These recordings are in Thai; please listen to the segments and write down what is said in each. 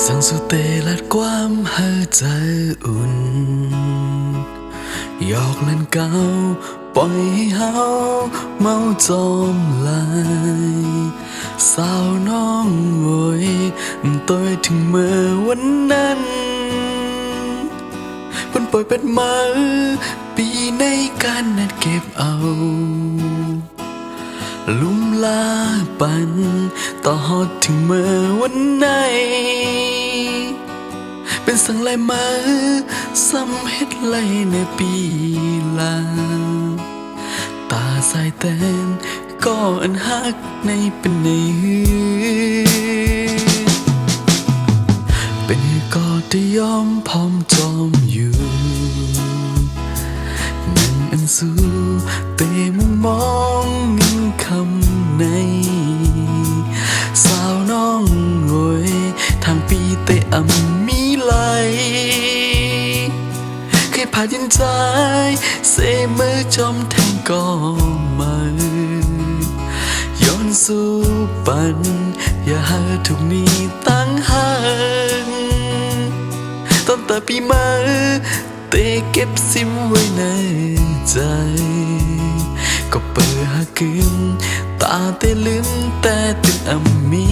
สั่งสุเตลัดความหาใจอุ่นหยอกเล่นเก่าปล่อยให้เฮาเมาจอมลายสาวน้องโวยตัวถึงเมื่อวันนั้นวันปล่อยเป็นมาปีในการนัดเก็บเอาลุ่มลาปันต่อฮอดถึงเมื่อวันไหนเป็นสังลายมาซ้ำเฮ็ดไหลในปีลาตาสายแตนก็อันฮักในเป็นในหือเป็นก็ได้ยอมพร้อมจอมอยู่นั่งอันสู้เตะมุมมองเงินคำในสาวน้องโวยทางปีเตะอำมีไหลเคยผ่าดินใจเสมือจอมแทงก็มาย้อนสู่ปันอย่าหาทุกนี้ตั้งหันตั้งแต่ปีมาเตะเก็บซิมไว้ในใจก็เปิดหาคืนตาเตะลืมแต่ตึงอำมี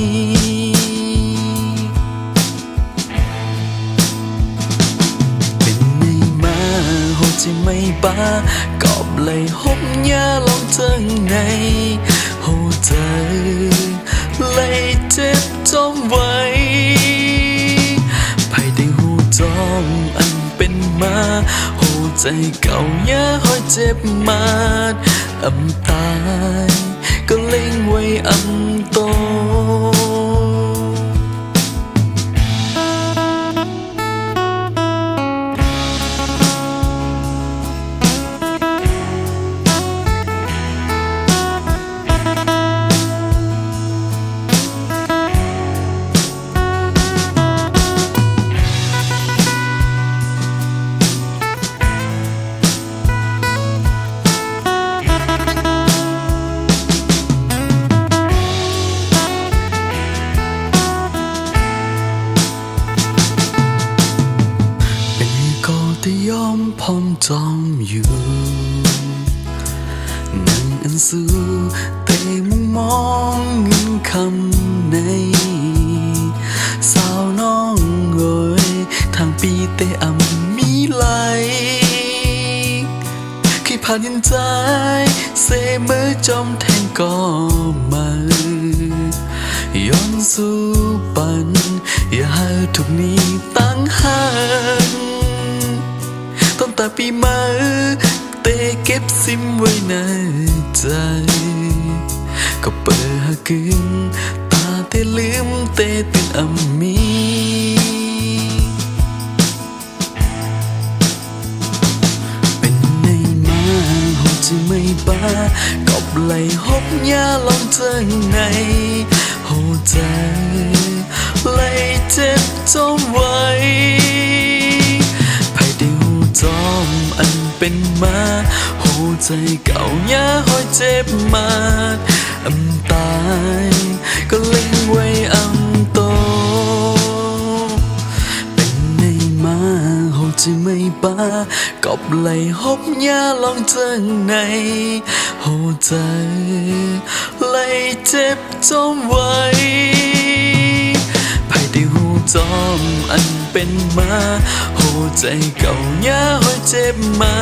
เป็นไงมาโหใจไม่บ้ากอบเลยหบยาลองเจังไงโหใจเลยเจ็บจมไว้ไผได้หูจอมอันเป็นมาโหใจเก่าย่าหอยเจ็บมาดอำตายก็เล็งไว้อำโตแต่ยอมพร้อมจอมอยู่นั่งอันสู้เตะมุมมองเงินคำในสาวน้องโวยทางปีเตะอำมีไหลเคยผ่านยันใจเสมือจอมแทงก็มาย้อนสู่ปันอย่าหาทุกนี้ตั้งหันตั้งแต่ปีมาเตะเก็บซิมไว้ในใจก็เปิดหาคืนตาเตะลืมเตะตึงอำมีเป็นไงมาโหใจไม่บ้ากอบไหลหบยาลองเจังไงโหใจไหลเจ็บจมไว้จอมอันเป็นมาโหใจเก่าย่าหอยเจ็บมาอำตายก็เล็งไว้อำโตเป็นไงมาโหใจไม่บ้ากอบไหลหบยาลองเจังในโหใจไหลเจ็บจมไว้ไผได้หูจอมอันเป็นมาโหใจเก่าย่าหอยเจ็บมา